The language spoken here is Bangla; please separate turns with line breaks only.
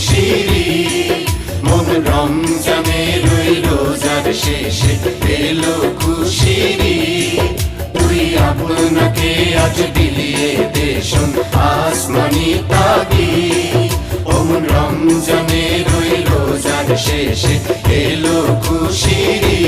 খুশিরি মন রমজানের ওই রোজার শেষে এলো খুশিরি তুই আপনাকে আজ বিলিয়ে দে শোন আসমানি তাবিজ ও মন রমজানের ওই রোজার শেষে এলো খুশিরি